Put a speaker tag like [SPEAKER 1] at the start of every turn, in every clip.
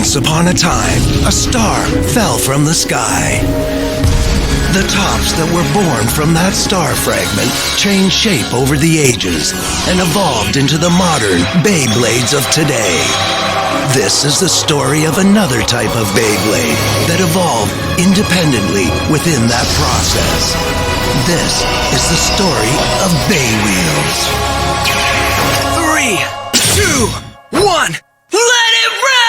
[SPEAKER 1] Once upon a time, a star fell from the sky. The tops that were born from that star fragment changed shape over the ages and evolved into the modern Beyblades of today. This is the story of another type of Beyblade that evolved independently within that process. This is the story of BeyWheelz. 3, 2, 1, let it rip!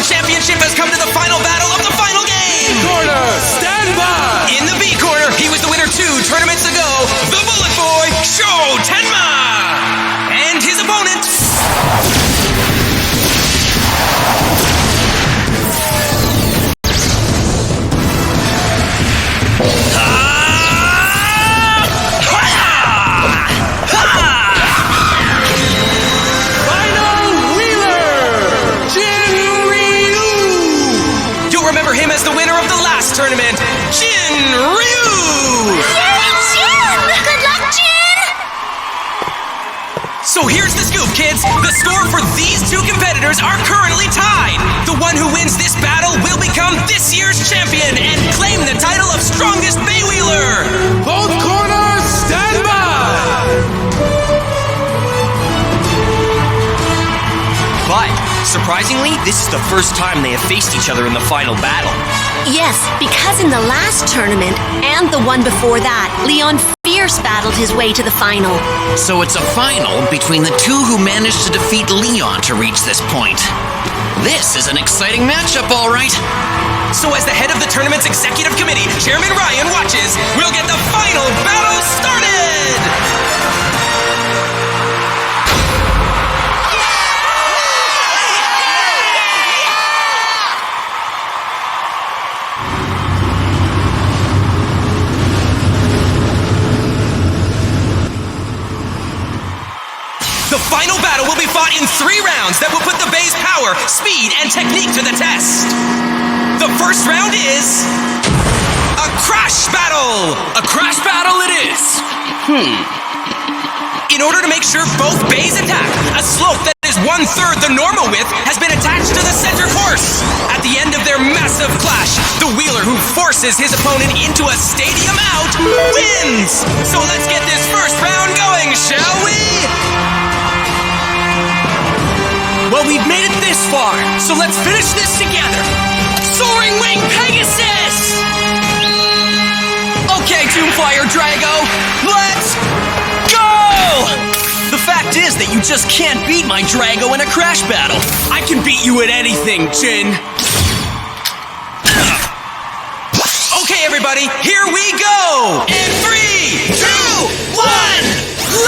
[SPEAKER 2] Championship has come to the final battle of the final game!
[SPEAKER 3] Corner, stand by!
[SPEAKER 2] In the B corner, he was the winner 2 tournaments ago, the Bullet Boy, Sho Tenma! And his opponent... as the winner of the last tournament, Jin Ryu!
[SPEAKER 4] Yay, Jin! Good luck, Jin!
[SPEAKER 2] So here's the scoop, kids. The score for these two competitors are currently tied. The one who wins this battle will become this year's champion and claim the title of strongest Beywheeler.
[SPEAKER 3] Both corners, stand by!
[SPEAKER 5] But, surprisingly, this is the first time they have faced each other in the final battle.
[SPEAKER 4] Yes, because in the last tournament, and the one before that, Leon Fierce battled his way to the final.
[SPEAKER 6] So it's a final between the two who managed to defeat Leon to reach this point. This is an exciting matchup, all right.
[SPEAKER 2] So as the head of the tournament's executive committee, Chairman Ryan watches, we'll get the final battle started! The final battle will be fought in 3 rounds that will put the Bey's power, speed, and technique to the test. The first round is... a crash battle!
[SPEAKER 5] A crash battle it is!
[SPEAKER 2] In order to make sure both Beys attack, a slope that is 1/3 the normal width has been attached to the center course. At the end of their massive clash, the wheeler who forces his opponent into a stadium out wins! So let's get this first round going, shall we?
[SPEAKER 5] Well, we've made it this far, so let's finish this together. Soaring Wing Pegasus! Okay, Doomfire Drago, let's go! The fact is that you just can't beat my Drago in a crash battle. I can beat you at anything, Jin.
[SPEAKER 2] Okay, everybody, here we go! In 3, 2, 1,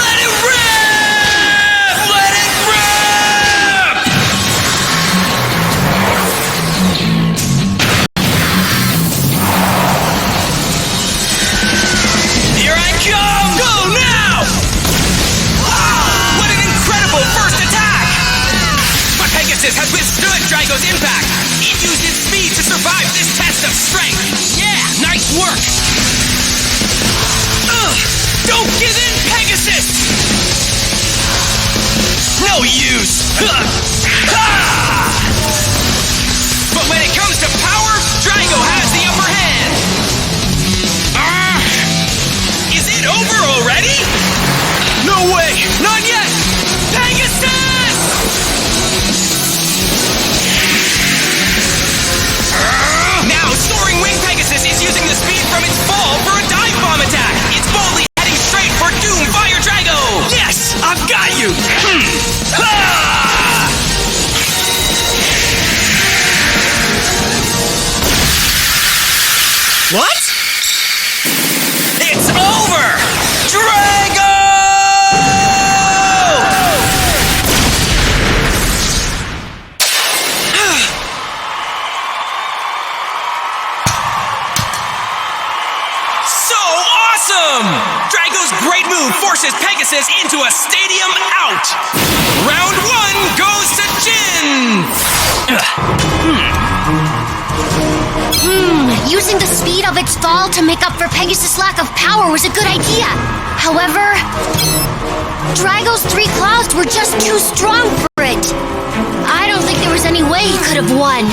[SPEAKER 2] let it rip! Let it rip! Here I come! Go now! What an incredible first attack! My Pegasus has withstood Drago's impact. It used its speed to survive this test of strength. Yeah, nice work! Don't give in, Pegasus! No use! But when it comes to power, Drago has the upper hand! Is it over already?
[SPEAKER 5] No way! Not yet!
[SPEAKER 2] Pegasus! Now, Soaring Wing Pegasus is using the speed from its fall for a dive bomb attack! It's boldly heading straight for Doomfire Drago!
[SPEAKER 5] Yes! I've got you!
[SPEAKER 2] Shinryu forces Pegasus into a stadium out. Round 1 goes to Jin.
[SPEAKER 4] Using the speed of its fall to make up for Pegasus' lack of power was a good idea. However, Drago's 3 claws were just too strong for it. I don't think there was any way he could have won.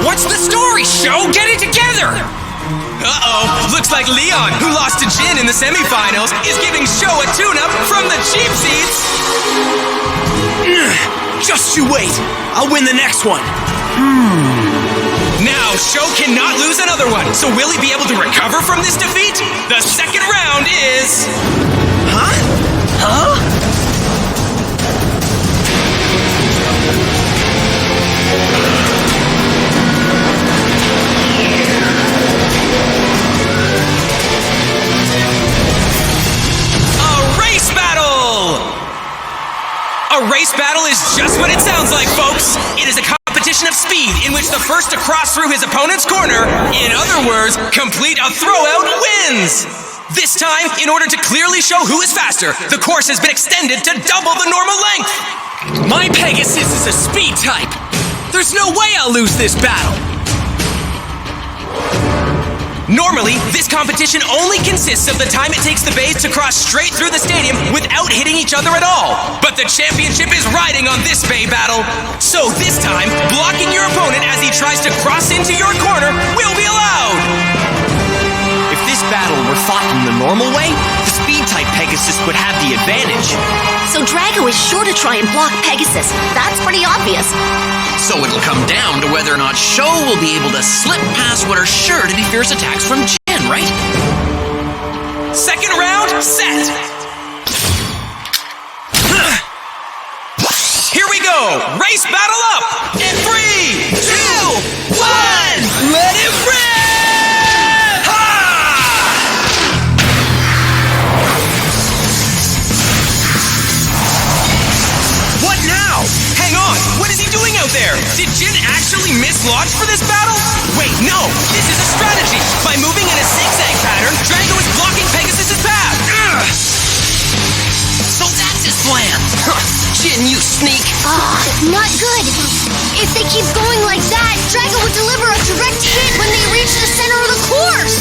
[SPEAKER 2] What's the story, Sho? Get it together! Uh-oh, looks like Leon, who lost to Jin in the semifinals, is giving Sho a tune-up from the cheap seats.
[SPEAKER 5] Just you wait. I'll win the next one.
[SPEAKER 2] Now, Sho cannot lose another one, so will he be able to recover from this defeat? The second round is...
[SPEAKER 5] Huh?
[SPEAKER 2] A race battle is just what it sounds like, folks. It is a competition of speed in which the first to cross through his opponent's corner, in other words, complete a throwout, wins. This time, in order to clearly show who is faster, the course has been extended to double the normal length.
[SPEAKER 5] My Pegasus is a speed type. There's no way I'll lose this battle.
[SPEAKER 2] Normally, this competition only consists of the time it takes the bays to cross straight through the stadium without hitting each other at all. But the championship is riding on this bay battle. So this time, blocking your opponent as he tries to cross into your corner will be allowed.
[SPEAKER 5] If this battle were fought in the normal way, the speed-type Pegasus would have the advantage.
[SPEAKER 4] So Drago is sure to try and block Pegasus. That's pretty obvious.
[SPEAKER 6] So it'll come down to whether or not Sho will be able to slip past what are sure to be fierce attacks from Jin, right?
[SPEAKER 2] Second round, set! Here we go! Race battle up! In 3, 2, 1! Let it rip! Ha! What now? Hang on! What is he doing out there? Did Jin actually mislaunch for this battle? Wait, no! This is a strategy! By moving in a zigzag pattern, Drago is blocking Pegasus' path!
[SPEAKER 6] So that's his plan! Jin, you sneak!
[SPEAKER 4] Not good. If they keep going like that, Drago would deliver a direct hit when they reach the center of the course.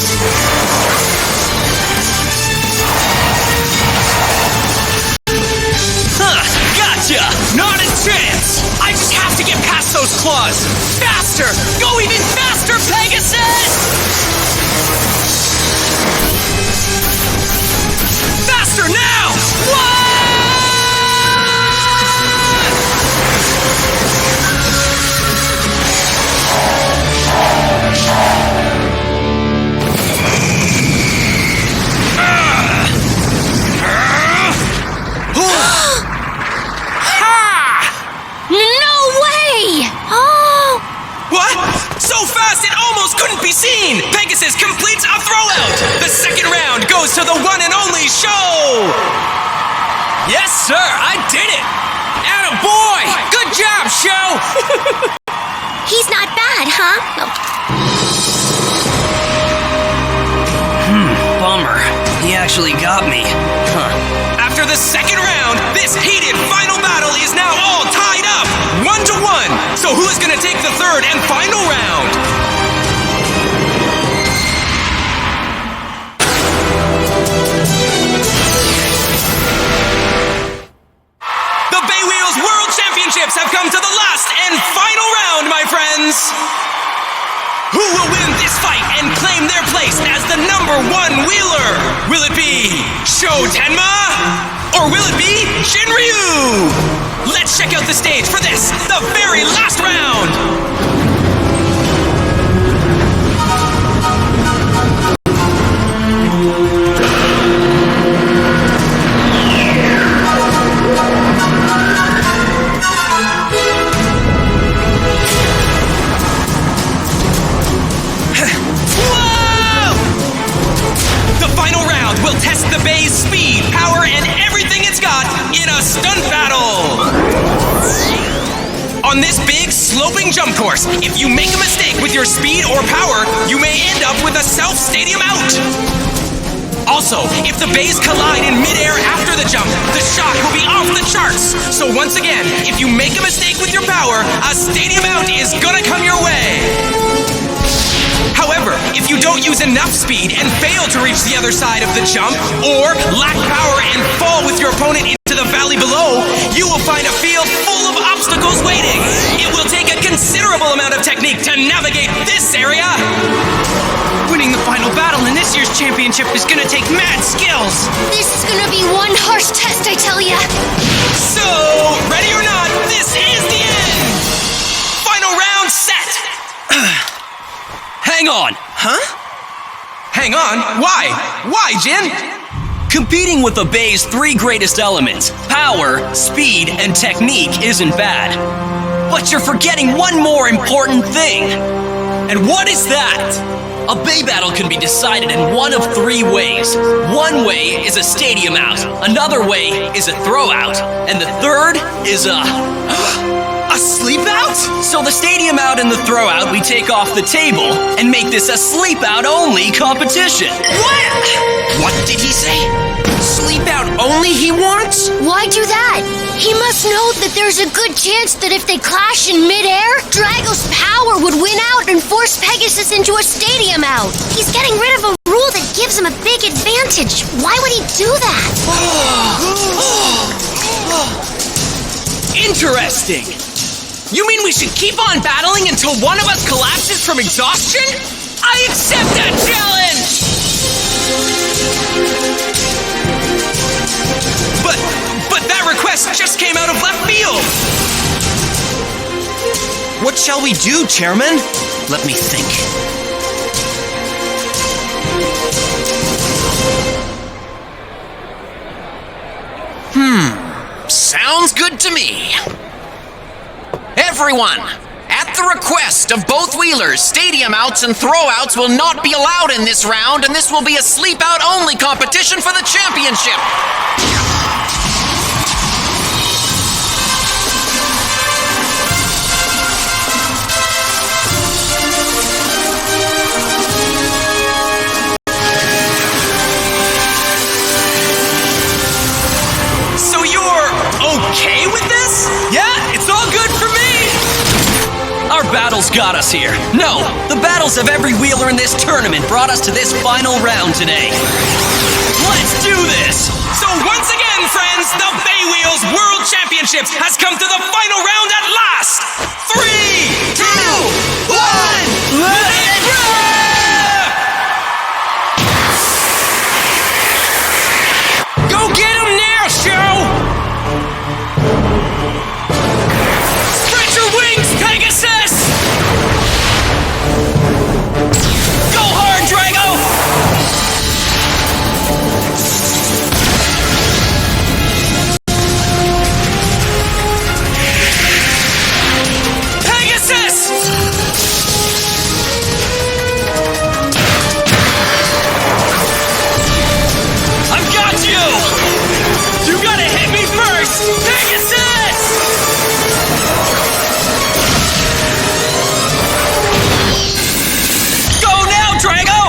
[SPEAKER 5] Gotcha! Not a chance! I just have to get past those claws! Faster! Go even faster, Pegasus! Faster now! What?
[SPEAKER 2] So fast it almost couldn't be seen! Pegasus completes a throwout! The second round goes to the one and only Sho!
[SPEAKER 5] Yes, sir! I did it! Attaboy! Good job, Sho!
[SPEAKER 4] He's not bad, huh?
[SPEAKER 5] Bummer. He actually got me.
[SPEAKER 2] After the second round, this heated final battle is now all tied up, 1-1. So who is going to take the third and final round? The BeyWheelz World Championships have come to the last and final round, my friends. Who will win this fight and claim their place as the #1 wheeler? Will it be Sho Tenma? Or will it be Shinryu? Let's check out the stage for this, the very last round! Will test the bay's speed, power, and everything it's got in a stunt battle! On this big, sloping jump course. If you make a mistake with your speed or power, you may end up with a self-stadium out. Also, if the bays collide in midair after the jump, the shock will be off the charts. So once again, if you make a mistake with your power, a stadium out is gonna come your way. However, if you don't use enough speed and fail to reach the other side of the jump, or lack power and fall with your opponent into the valley below, you will find a field full of obstacles waiting. It will take a considerable amount of technique to navigate this area. Winning the final battle in this year's championship is gonna take mad skills.
[SPEAKER 4] This is gonna be one harsh test, I tell ya.
[SPEAKER 2] So, ready or not, this is the end! Final round set!
[SPEAKER 5] Hang on.
[SPEAKER 2] Huh? Hang on? Why? Why, Jin?
[SPEAKER 5] Competing with the Bay's three greatest elements, power, speed, and technique, isn't bad. But you're forgetting one more important thing. And what is that? A Bay battle can be decided in one of three ways. One way is a stadium out, another way is a throw out, and the third is a sleep out? So the stadium out and the throw out we take off the table and make this a sleep out only competition.
[SPEAKER 6] What did he say? Sleep out only he wants?
[SPEAKER 4] Why do that? He must know that there's a good chance that if they clash in midair, Drago's power would win out and force Pegasus into a stadium out. He's getting rid of a rule that gives him a big advantage. Why would he do that?
[SPEAKER 2] Interesting. You mean we should keep on battling until one of us collapses from exhaustion? I accept that challenge! But that request just came out of left field!
[SPEAKER 5] What shall we do, Chairman?
[SPEAKER 6] Let me think. Sounds good to me. Everyone, at the request of both wheelers, stadium outs and throw outs will not be allowed in this round, and this will be a sleep out only competition for the championship.
[SPEAKER 2] So you're okay with this?
[SPEAKER 5] Yeah, it's all good for me! Our battles got us here. No, the battles of every wheeler in this tournament brought us to this final round today. Let's do this!
[SPEAKER 2] So once again, friends, the BeyWheelz World Championship has come to the final round at last! 3, 2, 1, let it rip! Go get him now, Show! Spread your wings, Pegasus! Go hard, Drago! Pegasus! I've got you! You gotta hit me first! Pegasus! Go now, Drago!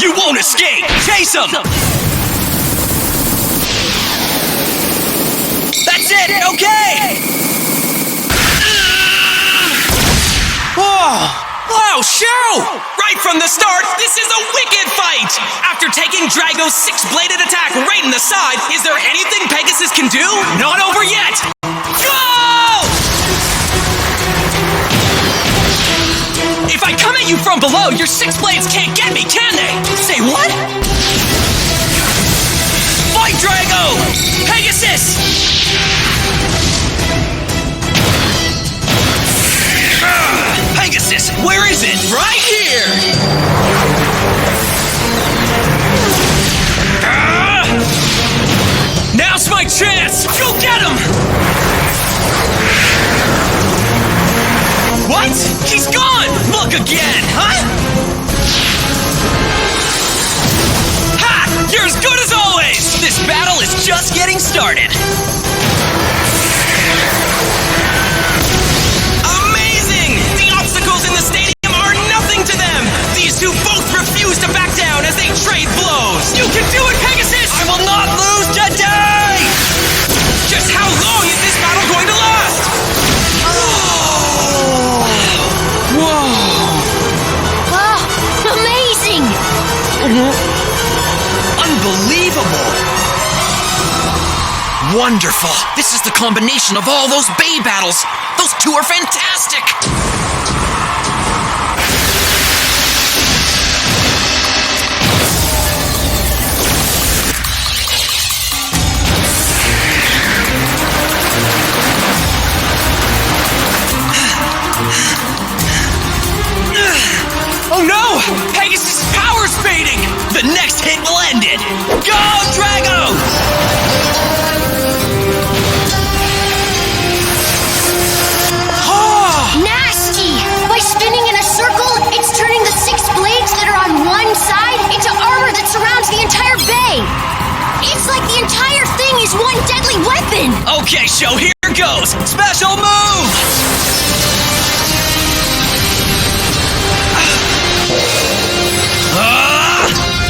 [SPEAKER 5] You won't escape! Chase him! That's it! Okay!
[SPEAKER 2] Wow, Show! Right from the start, this is a wicked fight! After taking Drago's six-bladed attack right in the side, is there anything Pegasus can do? Not over yet! Go! If I come at you from below, your six blades can't get me, can they? Say what? Fight, Drago! Pegasus!
[SPEAKER 5] Pegasus, where is it?
[SPEAKER 2] Right here! Now's my chance! Go get him! What? He's gone! Look again, huh? Ha! You're as good as always!
[SPEAKER 5] This battle is just getting started.
[SPEAKER 2] Amazing! The obstacles in the stadium are nothing to them! These two both refuse to back down as they trade blows! You can do it, Pegasus!
[SPEAKER 5] I will not lose today!
[SPEAKER 2] Just how long is this battle going to last? Whoa!
[SPEAKER 4] Oh, amazing!
[SPEAKER 5] Unbelievable!
[SPEAKER 6] Wonderful! This is the combination of all those Bay battles! Those two are fantastic!
[SPEAKER 2] Oh no! Pegasus' power's fading!
[SPEAKER 5] The next hit will end it! Go, Drago!
[SPEAKER 4] Nasty! By spinning in a circle, it's turning the 6 blades that are on one side into armor that surrounds the entire bay! It's like the entire thing is one deadly weapon!
[SPEAKER 5] Okay, show, here goes! Special move!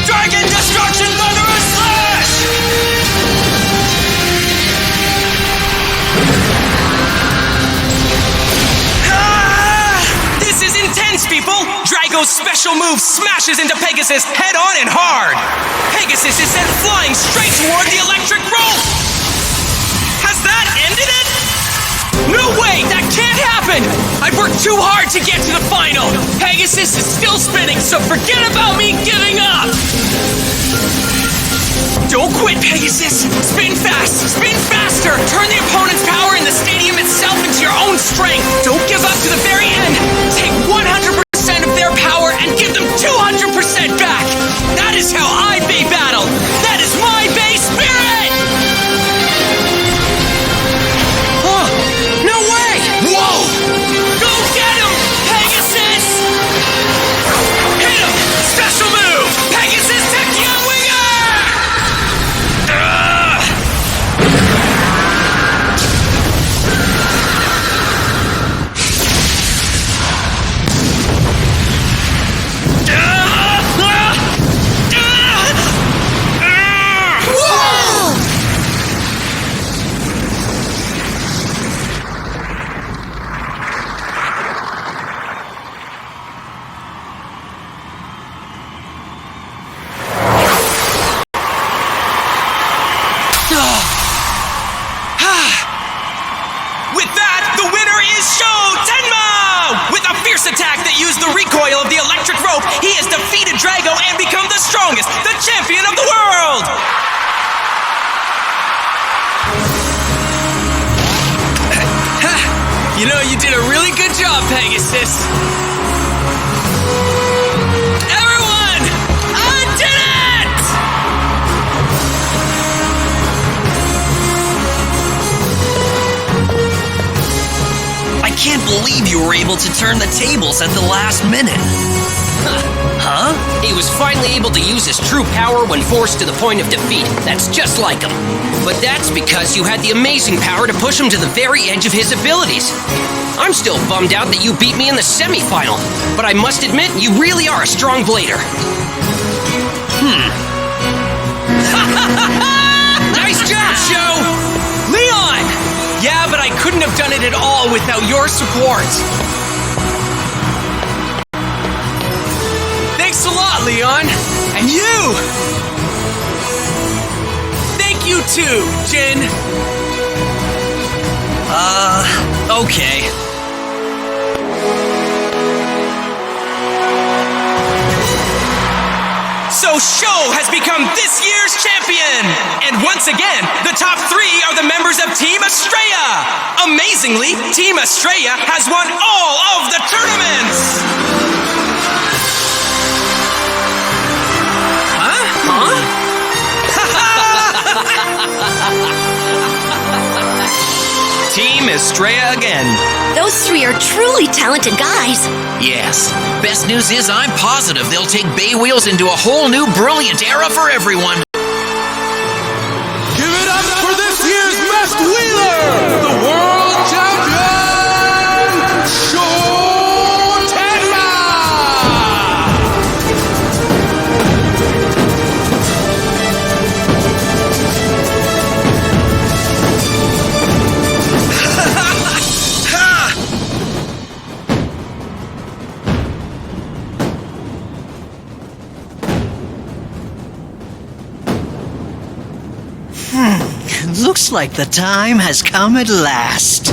[SPEAKER 5] Dragon Destruction Thunderous Slash!
[SPEAKER 2] This is intense, people! Drago's special move smashes into Pegasus head-on and hard! Pegasus is sent flying straight toward the electric rope! Has that ended it? No way! That can't happen! I've worked too hard to get to the final! Pegasus is still spinning, so forget about me giving up! Don't quit, Pegasus! Spin fast! Spin faster! Turn the opponent's power in the stadium itself into your own strength! Don't give up to the very end! Take 100% of their power and give them 200% back! That is how I Bay battle! That is my Bay spirit! Huh? No way! Whoa! Go get him, Pegasus! Hit him! Special move! Pegasus Tachyon Winger! With that, the winner is Sho Tenma! With a fierce attack that used the recoil of the electric rope, he has defeated Drago and become the strongest, the champion of the world! You know, you did a really good job, Pegasus. Everyone! I did it!
[SPEAKER 5] I can't believe you were able to turn the tables at the last minute. Huh?
[SPEAKER 7] He was finally able to use his true power when forced to the point of defeat. That's just like him. But that's because you had the amazing power to push him to the very edge of his abilities. I'm still bummed out that you beat me in the semi-final, but I must admit, you really are a strong blader.
[SPEAKER 2] Nice job, Sho! Leon! Yeah, but I couldn't have done it at all without your support. Thanks a lot, Leon. And you! Thank you too, Jin.
[SPEAKER 5] Okay.
[SPEAKER 2] So Sho has become this year's champion! And once again, the top 3 are the members of Team Estrella! Amazingly, Team Estrella has won all of the tournaments! Team Estrella again.
[SPEAKER 4] Those 3 are truly talented guys.
[SPEAKER 6] Yes. Best news is I'm positive they'll take BeyWheelz into a whole new brilliant era for everyone.
[SPEAKER 3] Give it up for this year's best wheeler, the world
[SPEAKER 8] looks like the time has come at last.